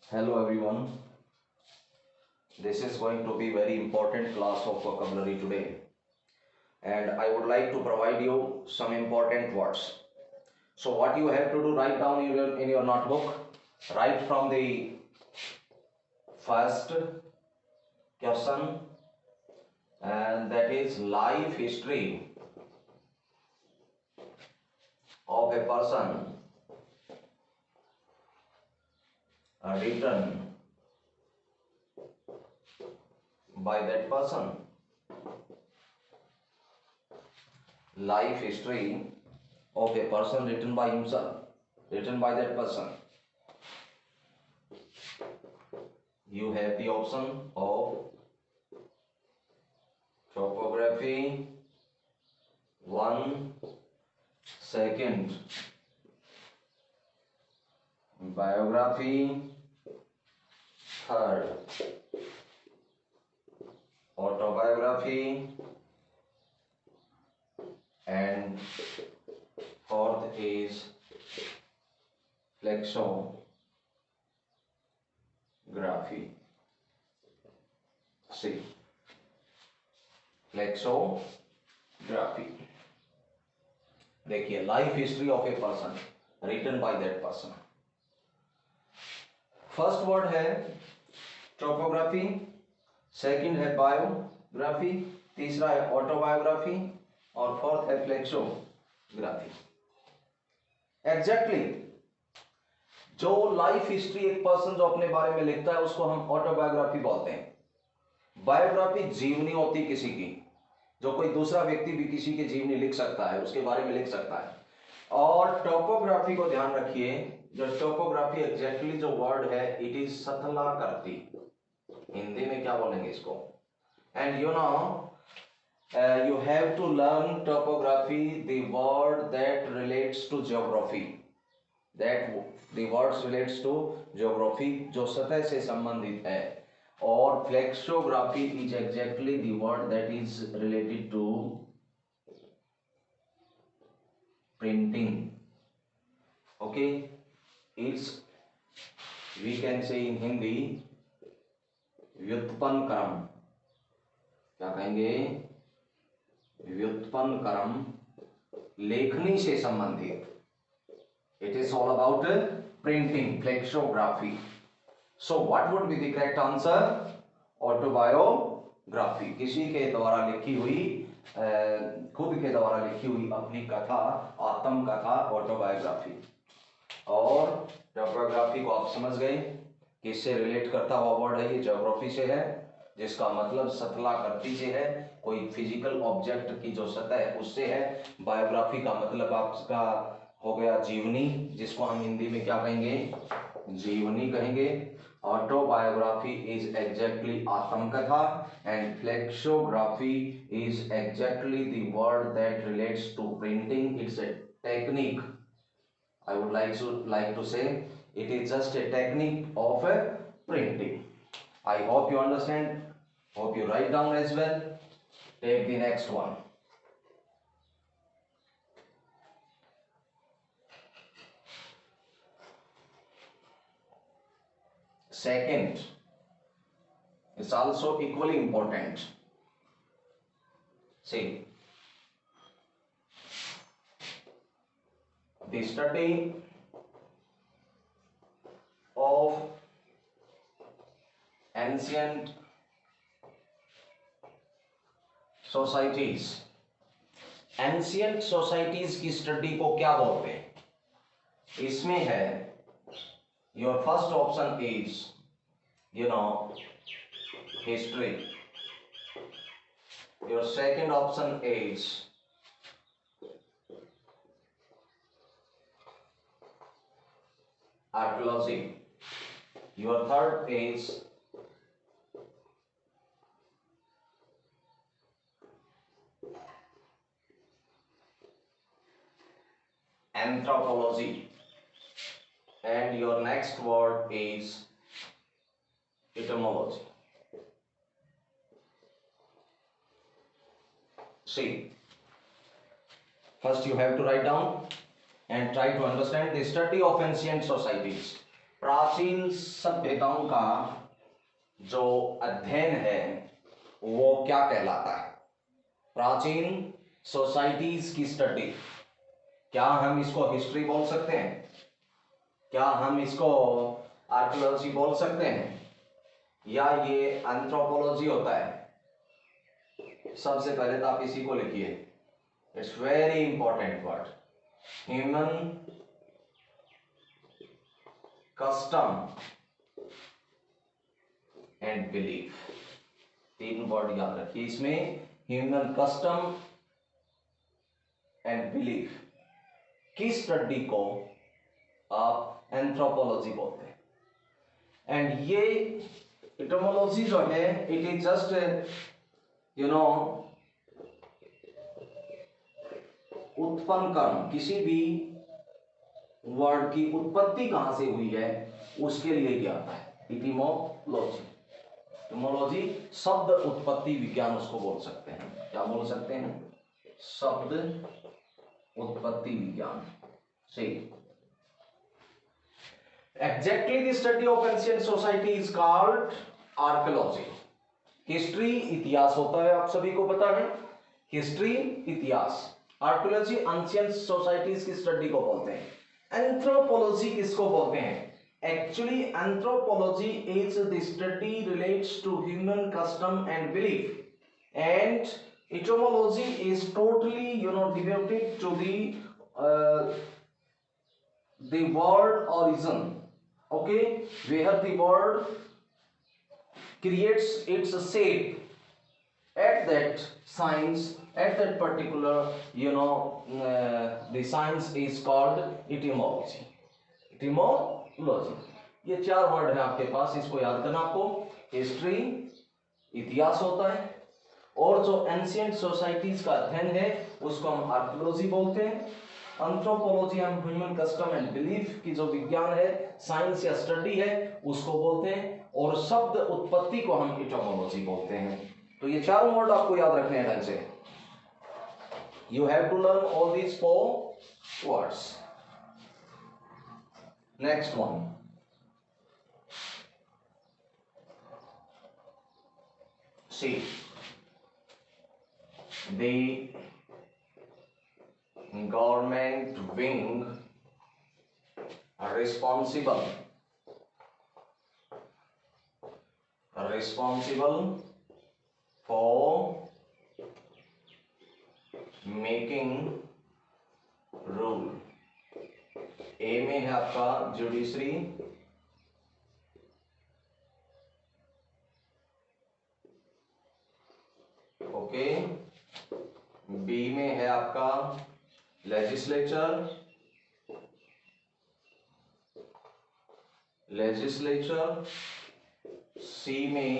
Hello everyone. This is going to be very important class of vocabulary today, and I would like to provide you some important words. So what you have to do, write down in your notebook, write from the first question, and that is life history of a person written by that person. Life history of a person written by himself, written by that person. You have the option of topography, one, second, biography, third, autobiography, and fourth is flexography. See, flexography. देखिए, life history of a person written by that person. First word है topography, second है biography, तीसरा है autobiography और fourth है flexography. Exactly जो life history एक person जो अपने बारे में लिखता है उसको हम ऑटोबायोग्राफी बोलते हैं. बायोग्राफी जीवनी होती किसी की, जो कोई दूसरा व्यक्ति भी किसी की जीवनी लिख सकता है, उसके बारे में लिख सकता है. और टोपोग्राफी को ध्यान रखिए, जो टोपोग्राफी एग्जैक्टली जो वर्ड है इट इज सतला करती. हिंदी में क्या बोलेंगे इसको? And you know you have to learn topography, the word that relates to geography, that the words relates to geography जो सतह से संबंधित है. और flexography is exactly the word that is related to printing. Okay, it's, we can say in Hindi, व्युत्पन्न क्रम. क्या कहेंगे? व्युत्पन्न क्रम, लेखनी से संबंधित. It is all about printing, flexography. So what would be the correct answer? Autobiography, किसी के द्वारा लिखी हुई, खुद के द्वारा लिखी हुई अपनी कथा, आत्मकथा, ऑटोबायोग्राफी. और टोपोग्राफी को आप समझ गए, किससे रिलेट करता हुआ वर्ड है? ये ज्योग्राफी से है, जिसका मतलब सतला करती से है, कोई फिजिकल ऑब्जेक्ट की जो सतह है उससे है. बायोग्राफी का मतलब आपका हो गया जीवनी, जिसको हम हिंदी में क्या कहेंगे? जीवनी कहेंगे. ऑटोबायोग्राफी इज एग्जैक्टली आत्मकथा and flexography is exactly the word that relates to printing. It's a technique. I would like to say it is just a technique of printing. I hope you understand. Hope you write down as well. Take the next one. Second is also equally important. See, the study of ancient societies. Ancient societies की study को क्या बोलते हैं? इसमें है, your first option is history, your second option is archaeology, your third is anthropology, and your next word is etymology. See, first you have to write down and try to understand the study of ancient societies. प्राचीन सभ्यताओं का जो अध्ययन है वो क्या कहलाता है? प्राचीन सोसाइटीज की स्टडी। क्या हम इसको हिस्ट्री बोल सकते हैं? क्या हम इसको आर्कियोलॉजी बोल सकते हैं? या ये एंथ्रोपोलॉजी होता है? सबसे पहले तो आप इसी को लिखिए, it's very important word, human custom and belief. तीन वर्ड याद रखिए इसमें, ह्यूमन कस्टम एंड बिलीफ की स्टडी को आप एंथ्रोपोलॉजी बोलते हैं। एंड ये एटोमोलॉजी जो है इट इज जस्ट उत्पन्न कर्म, किसी भी वर्ड की उत्पत्ति कहां से हुई है उसके लिए क्या आता है, इटिमोलॉजी। इटिमोलॉजी शब्द उत्पत्ति विज्ञान उसको बोल सकते हैं। क्या बोल सकते हैं? शब्द उत्पत्ति विज्ञान। सही। Exactly the study of ancient society is called archaeology. History इतिहास होता है, आप सभी को पता है, हिस्ट्री इतिहास। आर्कियोलॉजी एंशिएंट सोसाइटीज की स्टडी को बोलते हैं। एंथ्रोपोलॉजी किसको बोलते हैं? Actually anthropology is the study relates to human custom and belief, and etymology is totally devoted to the word origin, okay, where the word creates its shape at that science, at that particular the science is called etymology। etymology ये चार word है आपके पास, इसको याद करना आपको। History इतिहास होता है, और जो एंशिएंट सोसाइटीज का अध्ययन है उसको हम आर्कियोलॉजी बोलते हैं। एंथ्रोपोलॉजी हम ह्यूमन कस्टम एंड बिलीफ की जो विज्ञान है, साइंस या स्टडी है, उसको बोलते हैं, और शब्द उत्पत्ति को हम एटोमोलॉजी बोलते हैं। तो ये चारों वर्ड आपको याद रखने हैं ढंग से। You have to learn all these 4 words. Next one, see the government wing responsible for making rule। A में है आपका जुडिशरी, ओके। बी में है आपका लेजिस्लेचर, सी में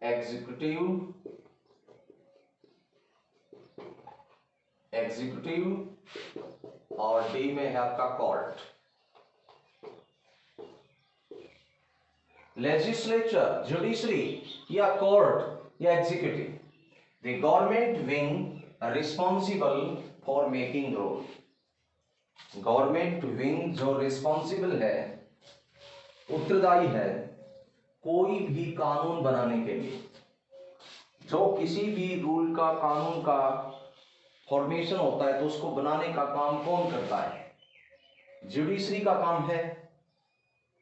एग्जीक्यूटिव, और डी में है आपका कोर्ट। लेजिस्लेचर, जुडिशरी या कोर्ट या executive, the government wing responsible for making rule. Government wing जो रिस्पॉन्सिबल है, उत्तरदायी है कोई भी कानून बनाने के लिए। जो किसी भी रूल का, कानून का फॉर्मेशन होता है तो उसको बनाने का काम कौन करता है? जुडिशरी का काम है?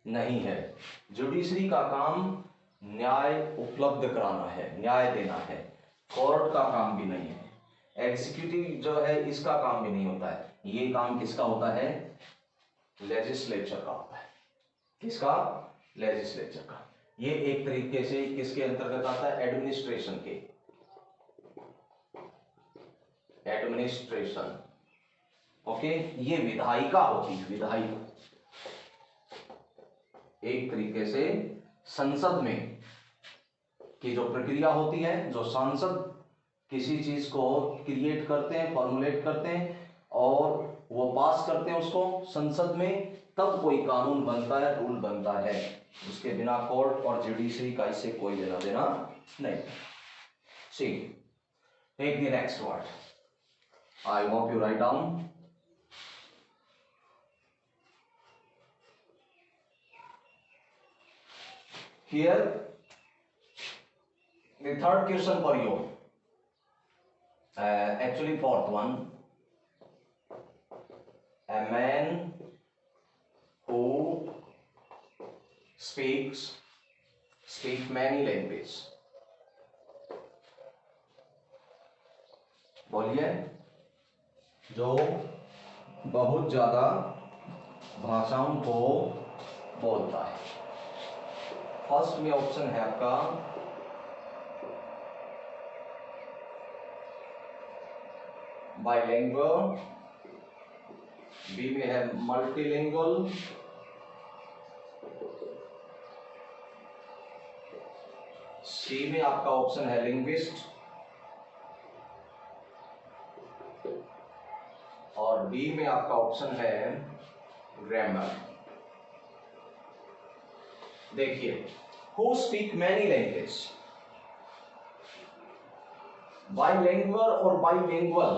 नहीं है। जुडिशरी का काम न्याय उपलब्ध कराना है, न्याय देना है। कोर्ट का काम भी नहीं है। एग्जीक्यूटिव जो है इसका काम भी नहीं होता है। ये काम किसका होता है? लेजिस्लेचर का होता है। किसका? लेजिस्लेचर का। ये एक तरीके से किसके अंतर्गत आता है? एडमिनिस्ट्रेशन के। Administration, okay. ये विधायिका होती है, विधायिका एक तरीके से संसद में की जो प्रक्रिया होती है, जो सांसद किसी चीज को क्रिएट करते हैं, फॉर्मुलेट करते हैं और वो पास करते हैं उसको संसद में, तब कोई कानून बनता है, रूल बनता है। उसके बिना कोर्ट और जुडिशरी का इससे कोई लेना देना नहीं। See, take the next word. I hope you write down. Here the third question for you, actually fourth one. A man who speak many languages. बोलिए, जो बहुत ज्यादा भाषाओं को बोलता है। फर्स्ट में ऑप्शन है आपका बाइलिंगुअल, बी में है मल्टीलिंगुअल, सी में आपका ऑप्शन है लिंग्विस्ट और डी में आपका ऑप्शन है ग्रामर। देखिए, who speak many language, bilingual और bilingual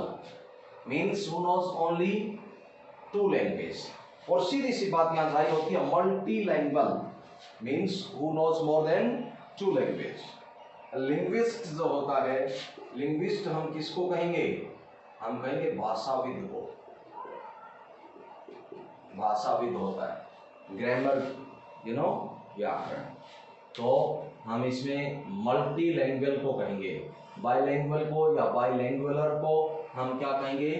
means who knows only 2 language, और सीधी सी बात यहां जारी होती है multilingual means who knows more than 2 language. Linguist जो होता है, लिंग्विस्ट हम किसको कहेंगे? हम कहेंगे भाषाविद को, भाषाविद होता है, ग्रामर यू नो या। तो हम इसमें मल्टीलैंग्वेज को कहेंगे, बाइलिंगुअल को या बाइलिंगुअलर को हम क्या कहेंगे?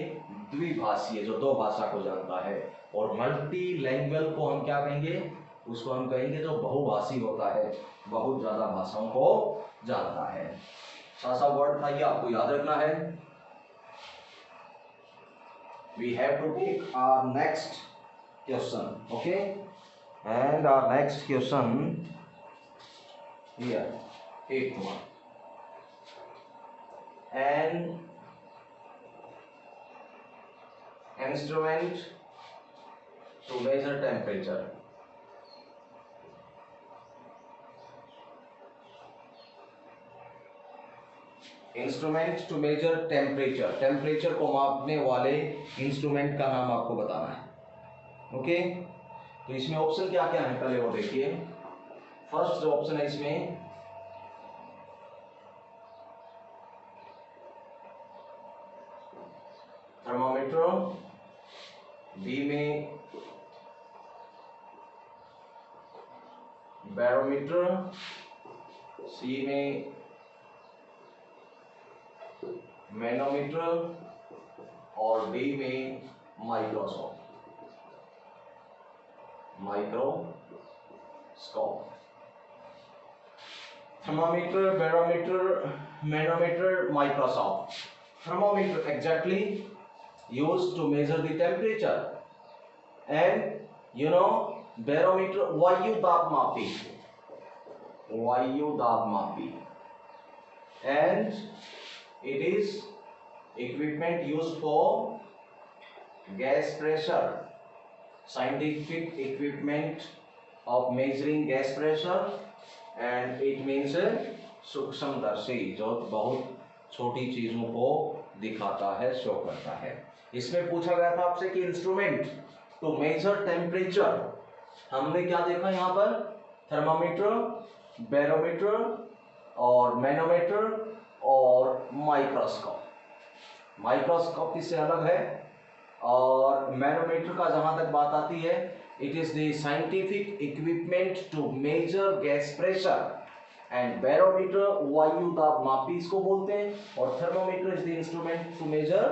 द्विभाषीय, जो 2 भाषा को जानता है। और मल्टीलैंग्वेज को हम क्या कहेंगे? उसको हम कहेंगे जो बहुभाषी होता है, बहुत ज्यादा भाषाओं को जानता है। सा वर्ड था, ये आपको याद रखना है। We have to take our next question, okay? And our next question here, 8th one. An instrument to measure temperature. Instrument to measure temperature, temperature को मापने वाले इंस्ट्रूमेंट का नाम आपको बताना है। ओके, तो इसमें ऑप्शन क्या क्या है पहले वो देखिए। फर्स्ट जो ऑप्शन है इसमें थर्मामीटर, बी में बैरोमीटर, सी में मैनोमीटर और डी में microscope. Thermometer, barometer, manometer, microscope. Thermometer exactly used to measure the temperature, and you know barometer वायु दाब मापी, and it is equipment used for gas pressure, scientific equipment of measuring gas pressure, and it means सूक्ष्मदर्शी, जो बहुत छोटी चीजों को दिखाता है, शो करता है। इसमें पूछा गया था आपसे कि इंस्ट्रूमेंट टू मेजर टेम्परेचर, हमने क्या देखा यहाँ पर? थर्मामीटर, बैरोमीटर और मैनोमीटर और माइक्रोस्कोप। माइक्रोस्कोप इससे अलग है। और मैनोमीटर का जहां तक बात आती है, it is the scientific equipment to measure gas pressure, and barometer वायु दाब मापी इसको बोलते हैं, और thermometer is the instrument to measure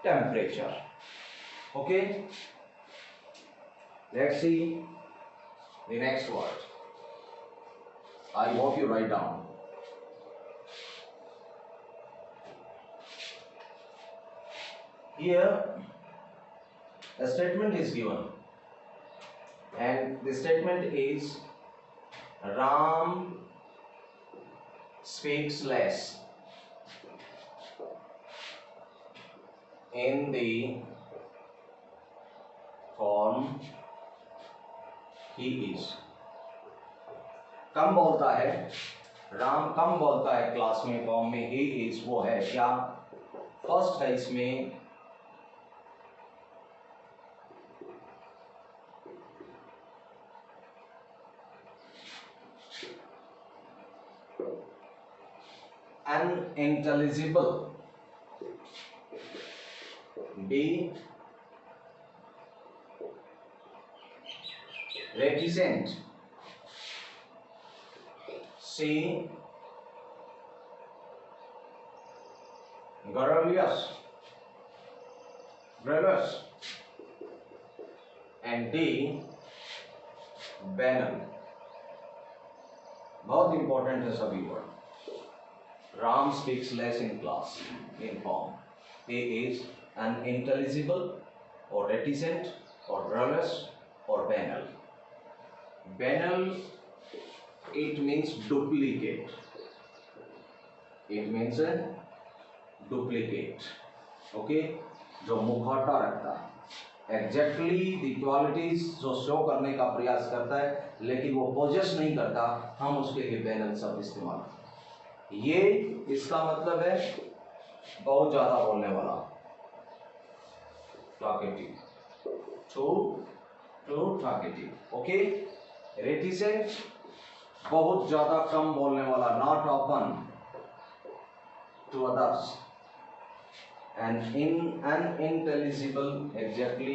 temperature. Okay, let's see the next word. I hope you write down. Here a statement is given, and the statement is Ram speaks less in the form he is. कम बोलता है, राम कम बोलता है class में, form में he is वो है क्या? First है इसमें unintelligible, B reticent, C garrulous, and D banal। बहुत इंपॉर्टेंट है सभी word. Ram speaks less in class in form. A is unintelligible or reticent or garrulous or banal। Banal, it means duplicate, it means a duplicate, okay, जो मुखौटा रखता है, exactly the qualities जो show करने का प्रयास करता है लेकिन वो पोजेस नहीं करता, हम उसके लिए बैनल शब्द इस्तेमाल करते हैं। ये इसका मतलब है बहुत ज्यादा बोलने वाला, talkative, too talkative, okay. Reticent, बहुत ज्यादा कम बोलने वाला, not open to others. And in unintelligible, exactly,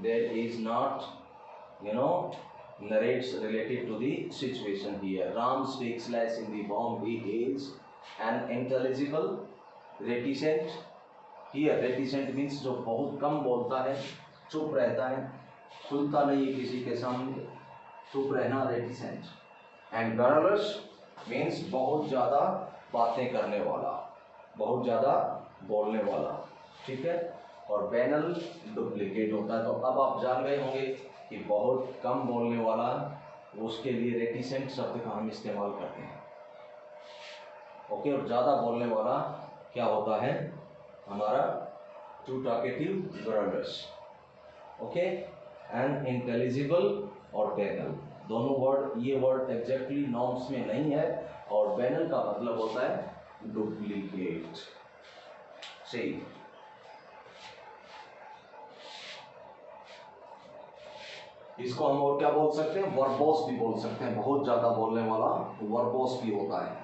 there is not, narrates related to the situation here. Ram speaks less in the form, he is unintelligible, reticent। Here reticent means जो बहुत कम बोलता है, चुप रहता है, खुलता नहीं है किसी के सामने, चुप रहना reticent। And garrulous means बहुत ज़्यादा बातें करने वाला, बहुत ज़्यादा बोलने वाला, ठीक है। और बैनल डुप्लीकेट होता है। तो अब आप जान गए होंगे कि बहुत कम बोलने वाला, उसके लिए रेटिसेंट शब्द का हम इस्तेमाल करते हैं, ओके। और ज़्यादा बोलने वाला क्या होता है हमारा, टू टॉकेटिव, गरलस, ओके। अनइंटेलिजिबल और बैनल, दोनों वर्ड, ये वर्ड एग्जैक्टली नॉर्म्स में नहीं है, और बैनल का मतलब होता है डुप्लीकेट। सही। इसको हम और क्या बोल सकते हैं, वर्बोस भी बोल सकते हैं। बहुत ज्यादा बोलने वाला वर्बोस भी होता है,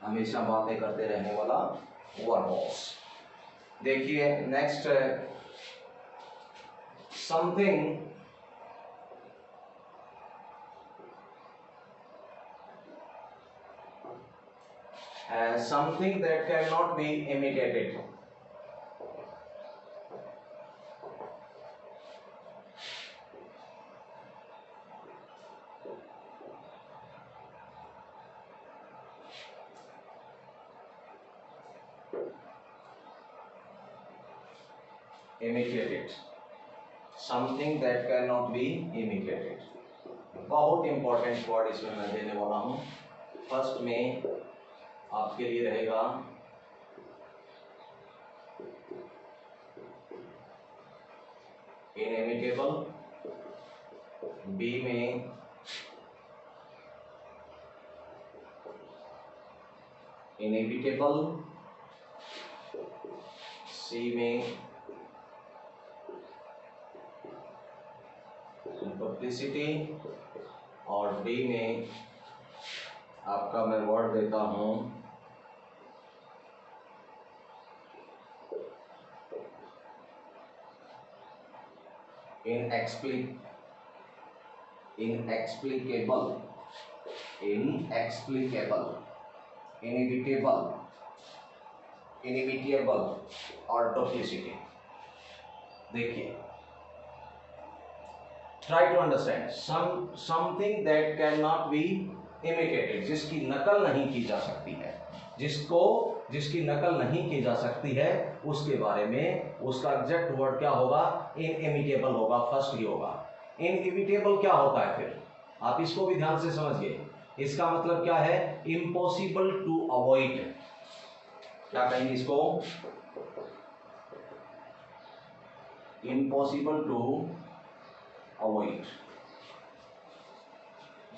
हमेशा बातें करते रहने वाला वर्बोस। देखिए next, something something that cannot be imitated। imitated, something that cannot be imitated। बहुत इंपॉर्टेंट वर्ड इसमें मैं देने वाला हूं। फर्स्ट में आपके लिए रहेगा इनएमिटेबल, बी में इनएविटेबल, सी में डुप्लिसिटी, और डी में आपका मैं वर्ड देता हूं inexplicable, inevitable और डुप्लिसिटी। देखिए, try to understand, something that can not be imitated, जिसकी नकल नहीं की जा सकती है, जिसकी नकल नहीं की जा सकती है, उसके बारे में उसका एग्जैक्ट वर्ड क्या होगा, इनइमिटेबल होगा, फर्स्ट ही होगा। इनइमिटेबल क्या होता है फिर, आप इसको भी ध्यान से समझिए। इसका मतलब क्या है, इम्पॉसिबल टू अवॉइड। क्या कहेंगे इसको, इम्पॉसिबल टू अवॉइड,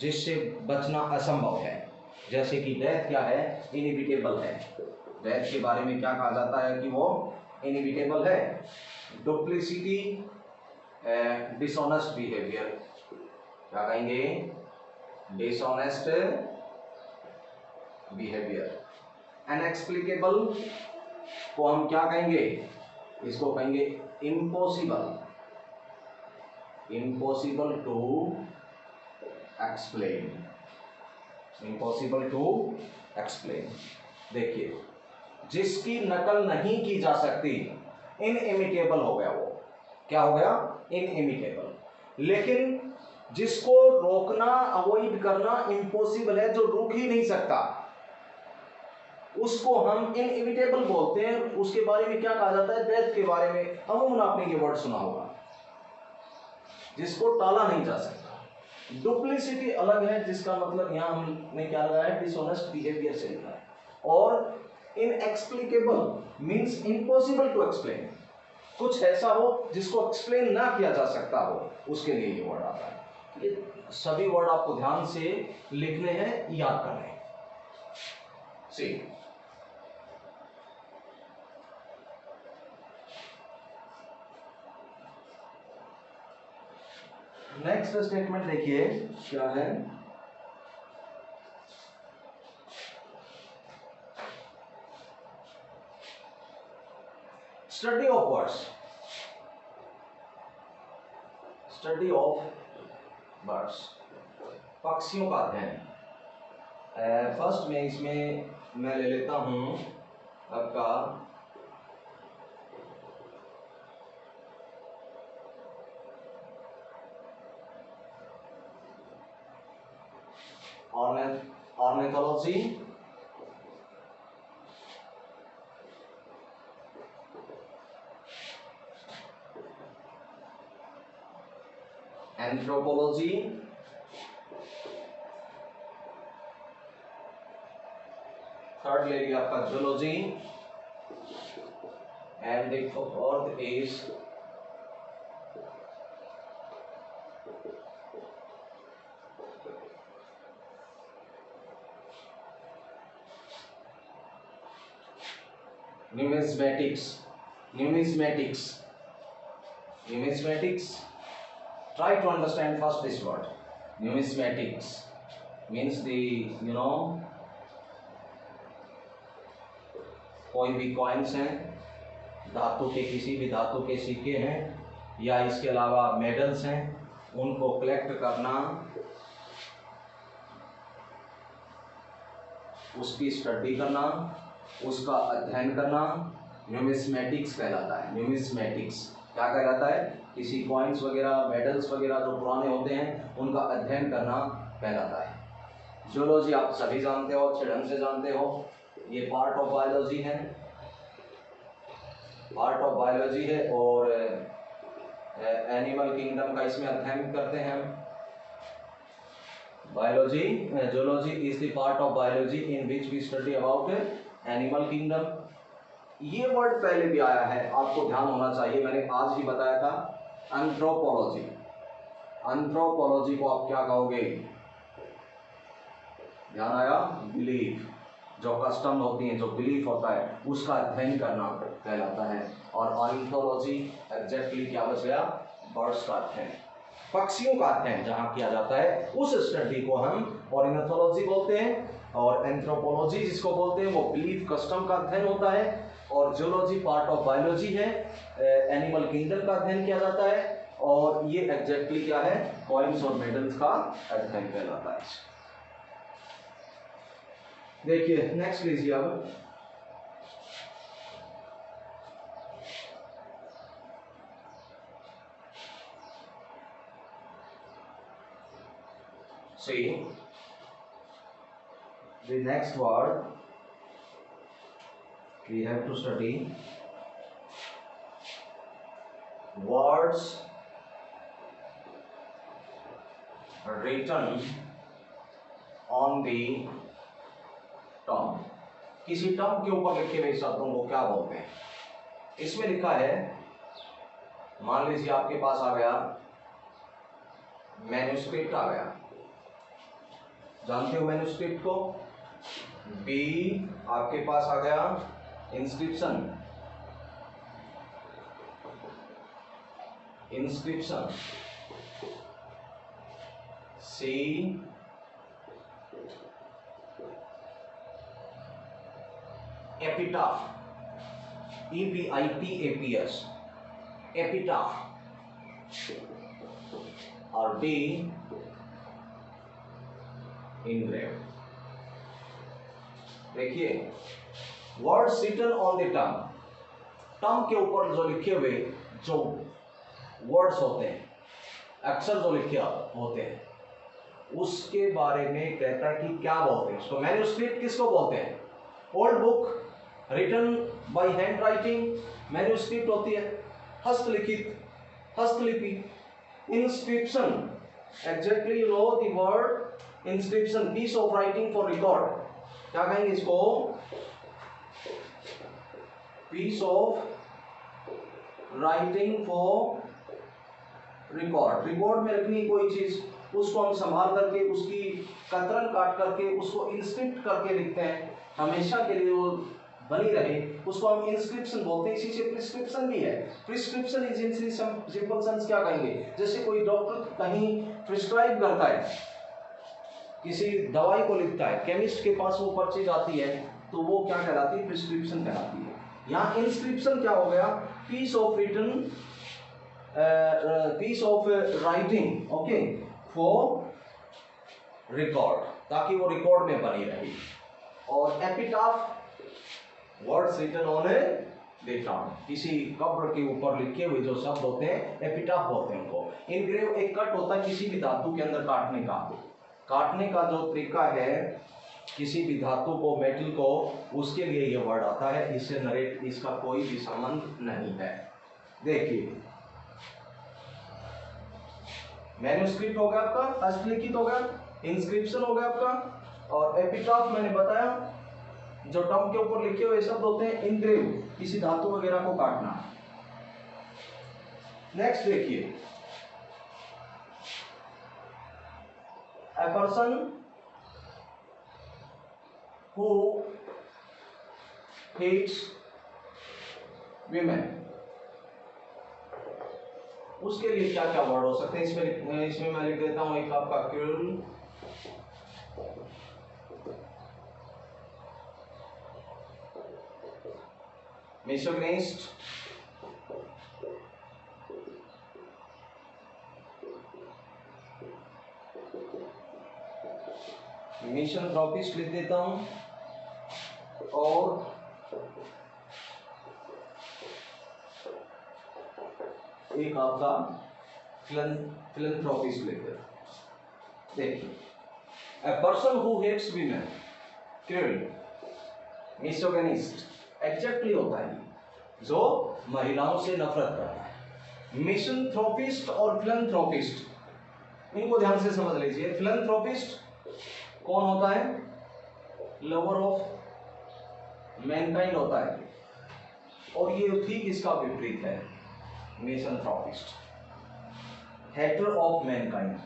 जिससे बचना असंभव है। जैसे कि डेथ क्या है, इनइविटेबल है। डेथ के बारे में क्या कहा जाता है कि वो इनइविटेबल है। डुप्लिसिटी, डिसऑनेस्ट बिहेवियर, क्या कहेंगे, डिसऑनेस्ट बिहेवियर। अनएक्सप्लिकेबल को हम क्या कहेंगे, इसको कहेंगे impossible, impossible to explain, impossible to explain. देखिए, जिसकी नकल नहीं की जा सकती, इनइमिटेबल हो गया, वो क्या हो गया, इनइमिटेबल। लेकिन जिसको रोकना, अवॉइड करना इम्पॉसिबल है, जो रुक ही नहीं सकता, उसको हम इनइविटेबल बोलते हैं। उसके बारे में क्या कहा जाता है, डेथ के बारे में अमूमन आपने ये वर्ड सुना होगा, जिसको टाला नहीं जा सकता। डुप्लिसिटी अलग है, जिसका मतलब यहां हमने क्या लगाया है, डिसऑनेस्ट बिहेवियर से लिखा है। और inexplicable means impossible to explain, कुछ ऐसा हो जिसको एक्सप्लेन ना किया जा सकता हो, उसके लिए ये वर्ड आता है। ये सभी वर्ड आपको ध्यान से लिखने हैं, याद करने हैं। सी, नेक्स्ट स्टेटमेंट देखिए क्या है, study of birds, study of birds, पक्षियों का अध्ययन। फर्स्ट में इसमें मैं ले लेता हूं आपका ऑर्निथोलॉजी, एंथ्रोपोलॉजी, थर्ड ले लिया आपका zoology, and the fourth is numismatics, numismatics, numismatics. Try to understand first this word. Numismatics means the, you know, कोई भी कॉइन्स हैं, धातु के किसी भी धातु के सिक्के हैं, या इसके अलावा मेडल्स हैं, उनको कलेक्ट करना, उसकी स्टडी करना, उसका अध्ययन करना, न्यूमिस्मेटिक्स कहलाता है। न्यूमिस्मेटिक्स क्या कहलाता है, किसी कॉइन्स वगैरह, मेडल्स वगैरह जो पुराने होते हैं, उनका अध्ययन करना कहलाता है। जूलॉजी आप सभी जानते हो, अच्छे ढंग से जानते हो, ये पार्ट ऑफ बायोलॉजी है, पार्ट ऑफ बायोलॉजी है, और एनिमल किंगडम का इसमें अध्ययन करते हैं हम। Biology, zoology is the part of biology in which we study about animal kingdom. ये वर्ड पहले भी आया है, आपको ध्यान होना चाहिए, मैंने आज ही बताया था। एंथ्रोपोलॉजी, एंथ्रोपोलॉजी को आप क्या कहोगे, ध्यान आया, बिलीफ, जो कस्टम होती हैं, जो बिलीफ होता है, उसका अध्ययन करना कहलाता है। और ऑर्निथोलॉजी एग्जैक्टली क्या बच गया, बर्ड्स का अध्ययन, पक्षियों का अध्ययन जहां किया जाता है, उस स्टडी को हम ऑर्निथोलॉजी बोलते हैं। और एंथ्रोपोलॉजी जिसको बोलते हैं, वो बिलीफ, कस्टम का अध्ययन होता है। और जूलॉजी पार्ट ऑफ बायोलॉजी है, एनिमल किंगडम का अध्ययन किया जाता है। और ये एग्जैक्टली क्या है, कॉइन्स और मेडल्स का अध्ययन कहलाता है। देखिए नेक्स्ट लीजिए अब, see the next word we have to study words written on the tongue। किसी टर्म के ऊपर लिखे हुए शब्दों को क्या बोलते हैं। इसमें लिखा है, मान लीजिए आपके पास आ गया मैन्युस्क्रिप्ट, आ गया, जानते हो मैन्युस्क्रिप्ट को, बी आपके पास आ गया inscription, inscription, see epitaph, EPITAPS, epitaph, or B, engraved. देखिए words written on the tongue, tongue के ऊपर जो लिखे हुए जो वर्ड्स होते हैं, अक्षर जो लिखे होते हैं, उसके बारे में कहता है कि क्या बोलते हैं उसको। मैन्युस्क्रिप्ट किसको बोलते हैं? Old book written by hand writing manuscript होती है, हस्तलिखित, हस्तलिपि। Inscription, exactly you know the word inscription, piece of writing for record, क्या कहेंगे इसको? Piece of writing for record, record में रखनी कोई चीज, उसको हम संभाल करके उसकी कतरन काट करके उसको इंस्क्रिप्ट करके लिखते हैं, हमेशा के लिए वो बनी रहे, उसको हम इंस्क्रिप्शन बोलते हैं। इसी से प्रिस्क्रिप्शन भी है। Prescription is in simple sense क्या कहेंगे, जैसे कोई डॉक्टर कहीं प्रिस्क्राइब करता है, किसी दवाई को लिखता है, केमिस्ट के पास वो पर्ची जाती है, तो वो क्या कहलाती है? प्रिस्क्रिप्शन कहलाती है। यहाँ इंस्क्रिप्शन क्या हो गया? Piece of written, piece of writing, okay, for record, ताकि वो रिकॉर्ड में बनी रही। और epitaph, words written on a tomb, किसी कब्र के ऊपर लिखे हुए जो शब्द होते हैं एपिटाफ बोलते हैं उनको। इनग्रेव एक कट होता है किसी भी धातु के अंदर काटने का, काटने का जो तरीका है किसी भी धातु को, मेटल को, उसके लिए ये वर्ड आता है। इससे नरेट, इसका कोई भी संबंध नहीं है। देखिए मैन्युस्क्रिप्ट हो गया आपका, हस्तलिखित हो गया, इंस्क्रिप्शन हो गया आपका, और एपिटाफ मैंने बताया जो टंग के ऊपर लिखे हुए शब्द होते हैं। इनग्रेव, किसी धातु वगैरह को काटना। नेक्स्ट देखिए, a person who hates women, उसके लिए क्या क्या वर्ड हो सकते हैं? इसमें मैं लिख देता हूं एक आपका क्रूर, मिसोगिनिस्ट, मिसैंथ्रोपिस्ट लिख देता हूं, और एक आपका फिलैंथ्रोपिस्ट लिख देता। देखिए, a person who hates women, cruel, misogynist, exactly होता है जो महिलाओं से नफरत करता है। मिसैंथ्रोपिस्ट और फिलैंथ्रोपिस्ट, इनको ध्यान से समझ लीजिए। फिलैंथ्रोपिस्ट कौन होता है? लवर ऑफ मैनकाइंड होता है, और ये ठीक इसका विपरीत है मिसैंथ्रोपिस्ट, हेटर ऑफ मैनकाइंड,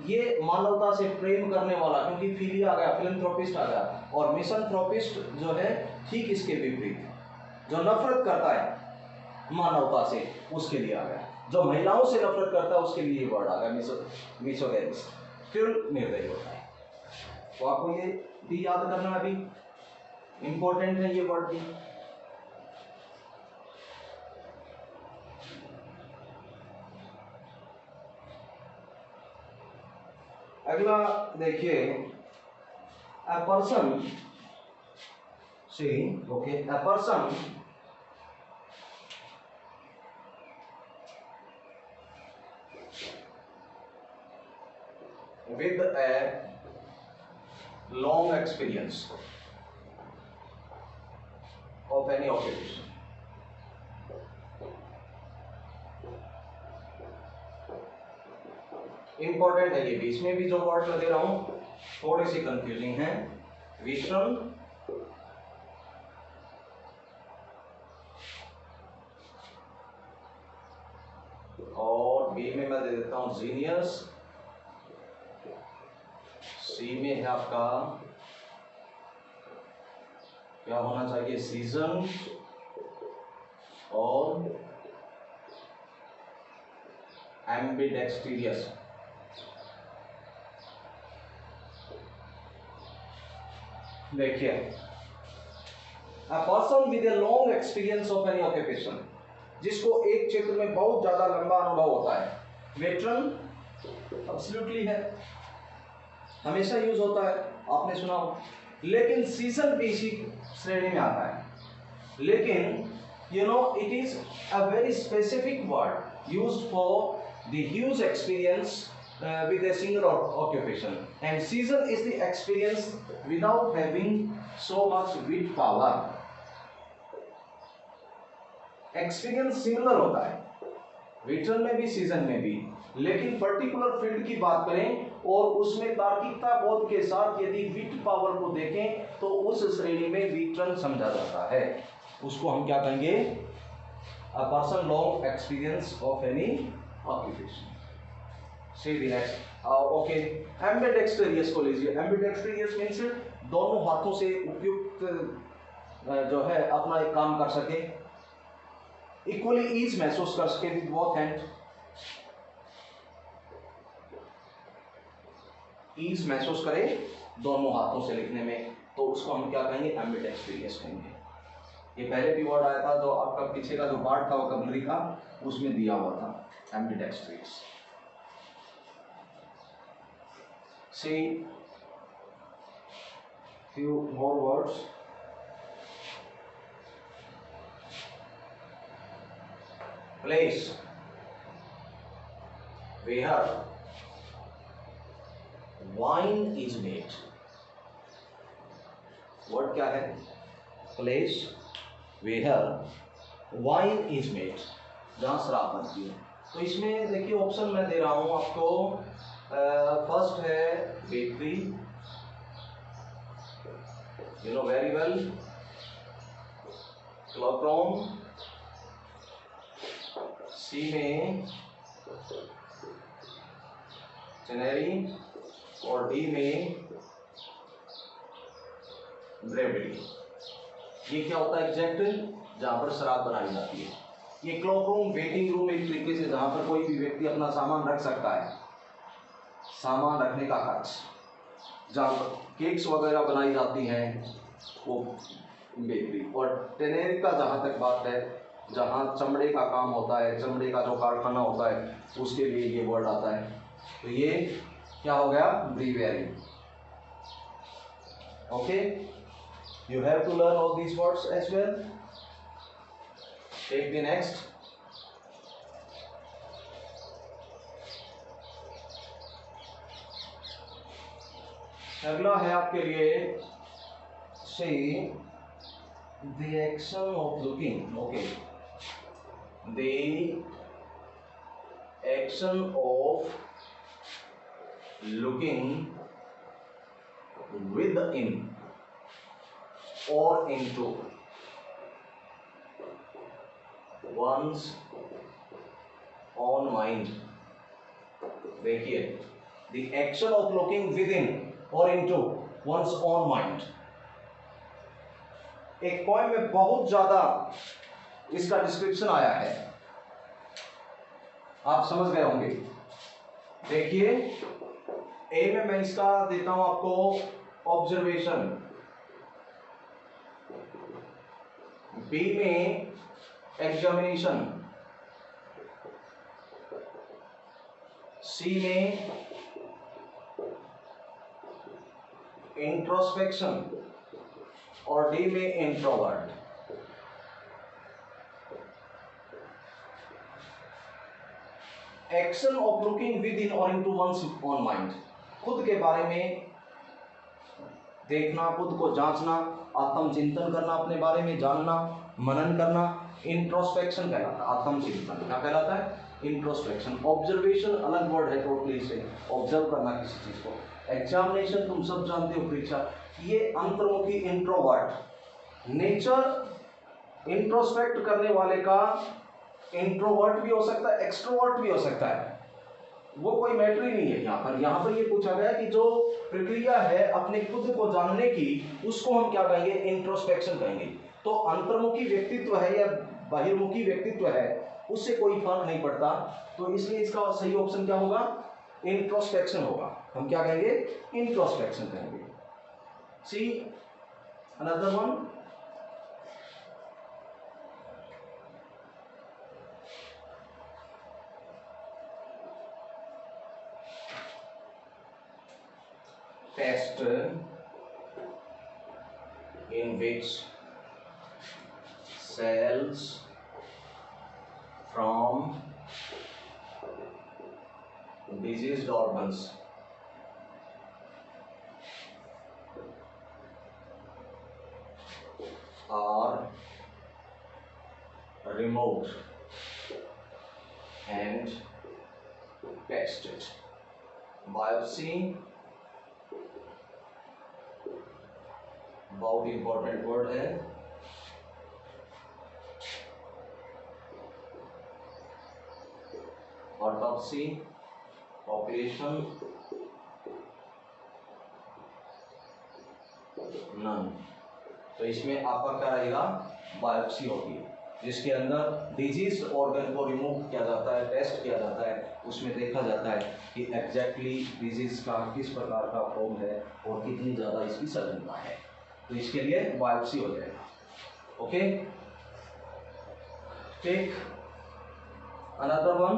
ये मानवता से प्रेम करने वाला, क्योंकि फिलिया आ गया, फिलैंथ्रोपिस्ट आ गया। और मिसैंथ्रोपिस्ट जो है ठीक इसके विपरीत, जो नफरत करता है मानवता से, उसके लिए आ गया। जो महिलाओं से नफरत करता है उसके लिए वर्ड आ गया मिसोगिनिस्ट, फिर निर्दयी होता है। तो आपको ये भी याद करना अभी इंपॉर्टेंट है ये वर्ड भी। अगला देखिए, a person, see, okay, a person with a long experience of any occupation, important है ये भी। इसमें भी जो वर्ड मैं दे रहा हूं थोड़ी सी कंफ्यूजिंग है। विषम, और बी में मैं दे देता हूं जीनियस, सी में है आपका क्या होना चाहिए? सीजन, और एम्बिडेक्सटीरियस। देखिए a person with a long experience of any occupation, जिसको एक क्षेत्र में बहुत ज्यादा लंबा अनुभव होता है। वेटरन एब्सोल्युटली है, हमेशा यूज होता है, आपने सुना हो। लेकिन सीजन भी इसी श्रेणी में आता है। लेकिन you know it is a very specific word used for the huge experience with a single occupation, and season is the experience without having so much wit power. Experience similar होता है return में भी season में भी, लेकिन particular field की बात करें और उसमें तार्किकता बोध के साथ यदि विट पावर को देखें तो उस श्रेणी में रिटर्न समझा जाता है। उसको हम क्या कहेंगे? A person long experience of any occupation. See the next. Okay, ambidextrous को लीजिए। ambidextrous मीन्स दोनों हाथों से उपयुक्त जो है अपना एक काम कर सके, इक्वली ईज महसूस कर सके विद बोथ हैंड, ईज महसूस करे दोनों हाथों से लिखने में, तो उसको हम क्या कहेंगे? ambidextrous कहेंगे। ये पहले भी वर्ड आया था जो आपका पीछे का जो पार्ट था वोकैबुलरी का, उसमें दिया हुआ था ambidextrous। See few more words. Place where wine is made. Word क्या है? Place where wine is made, जहाँ शराब बनती है। तो इसमें देखिए ऑप्शन मैं दे रहा हूँ आपको। फर्स्ट है bakery, you know very well, clock room, see में चनेरी और डी में ब्रेवरी। ये क्या होता है? एग्जैक्ट जहाँ पर शराब बनाई जाती है। ये क्लॉक रूम, वेटिंग रूम एक तरीके से जहाँ पर कोई भी व्यक्ति अपना सामान रख सकता है, सामान रखने का कक्ष, जहाँ पर केक्स वगैरह बनाई जाती हैं वो बेकरी। और टेनेरी का जहाँ तक बात है, जहाँ चमड़े का काम होता है, चमड़े का जो कारखाना होता है, उसके लिए ये वर्ड आता है। तो ये क्या हो गया? Brewery. Okay, you have to learn all these words as well. Take the next. अगला है आपके लिए से the action of looking. Okay, the action of looking within और इनटू वंस ऑन माइंड। देखिए, the action of looking within और into one's own mind. एक point में बहुत ज्यादा इसका डिस्क्रिप्शन आया है, आप समझ गए होंगे। देखिए, ए में मैं इसका देता हूं आपको ऑब्जर्वेशन, बी में एग्जामिनेशन, सी में इंट्रोस्पेक्शन और डी में introvert. Action of looking within और इनटू वंस ऑन माइंड, खुद के बारे में देखना, खुद को जांचना, आत्मचिंतन करना, अपने बारे में जानना, मनन करना, इंट्रोस्पेक्शन कहलाता है। आत्मचिंतन क्या कहलाता है? इंट्रोस्पेक्शन। ऑब्जर्वेशन अलग वर्ड है टोटली से, ऑब्जर्व करना किसी चीज को। एग्जामिनेशन तुम सब जानते हो, परीक्षा, ये अंतर्मुखी इंट्रोवर्ट। नेचर इंट्रोस्पेक्ट करने वाले का इंट्रोवर्ट भी हो सकता है, एक्सट्रोवर्ट भी हो सकता है, वो कोई मैटर ही नहीं है यहाँ पर ये पूछा गया कि जो प्रक्रिया है अपने खुद को जानने की, उसको हम क्या कहेंगे? इंट्रोस्पेक्शन कहेंगे। तो अंतर्मुखी व्यक्तित्व है या बहिर्मुखी व्यक्तित्व है, उससे कोई फर्क नहीं पड़ता। तो इसलिए इसका सही ऑप्शन क्या होगा? इंट्रोस्पेक्शन होगा। हम क्या कहेंगे? इंट्रोस्पेक्शन कहेंगे। See another one, test in which cells from diseased organs are removed and tested. Biopsy, बहुत इंपॉर्टेंट वर्ड है। Autopsy, operation, none. तो इसमें आपका क्या रहेगा, बायोप्सी होगी, जिसके अंदर डिजीज ऑर्गन को रिमूव किया जाता है, टेस्ट किया जाता है, उसमें देखा जाता है कि एग्जैक्टली डिजीज का किस प्रकार का फॉर्म है और कितनी ज़्यादा इसकी सघनता है। तो इसके लिए बायोप्सी हो जाएगा। Okay, take another one.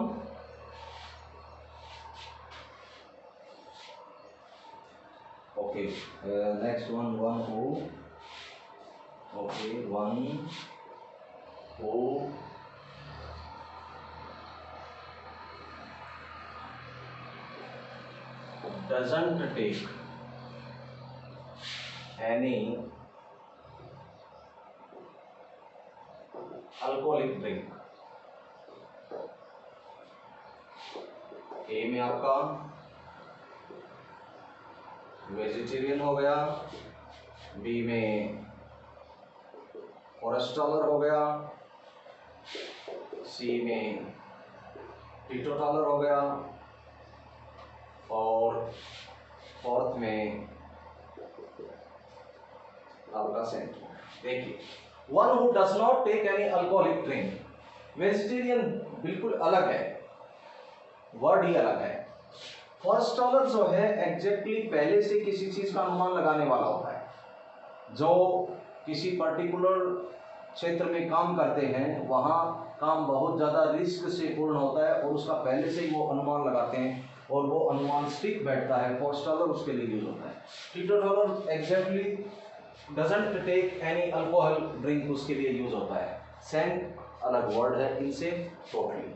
Okay, next one, one who, okay, one who doesn't take any alcoholic drink। A में आपका वेजिटेरियन हो गया, बी में फॉरेस्टॉलर हो गया, सी में टीटोटालर हो गया, और फोर्थ में आपका सेंट। देखिए, one who does not take any alcoholic drink, vegetarian बिल्कुल अलग है, वर्ड ही अलग है। फॉरेस्टॉलर जो है एग्जैक्टली पहले से किसी चीज का अनुमान लगाने वाला होता है, जो किसी पर्टिकुलर क्षेत्र में काम करते हैं, वहाँ काम बहुत ज़्यादा रिस्क से पूर्ण होता है और उसका पहले से ही वो अनुमान लगाते हैं और वो अनुमान स्टिक बैठता है। फॉरेस्टॉलर उसके लिए यूज होता है। Teetotaler exactly doesn't take any alcohol drink, उसके लिए यूज होता है। सेंट अलग वर्ड है इनसे टोटली।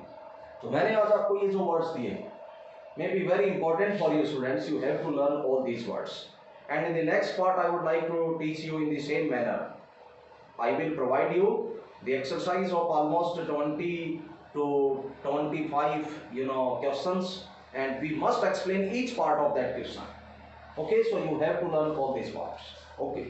तो मैंने आज आपको ये जो वर्ड्स दिए may be very important for you students. You have to learn all these words, and in the next part I would like to teach you in the same manner. I will provide you the exercise of almost 20 to 25 questions, and we must explain each part of that question. Okay, so you have to learn all these parts. Okay.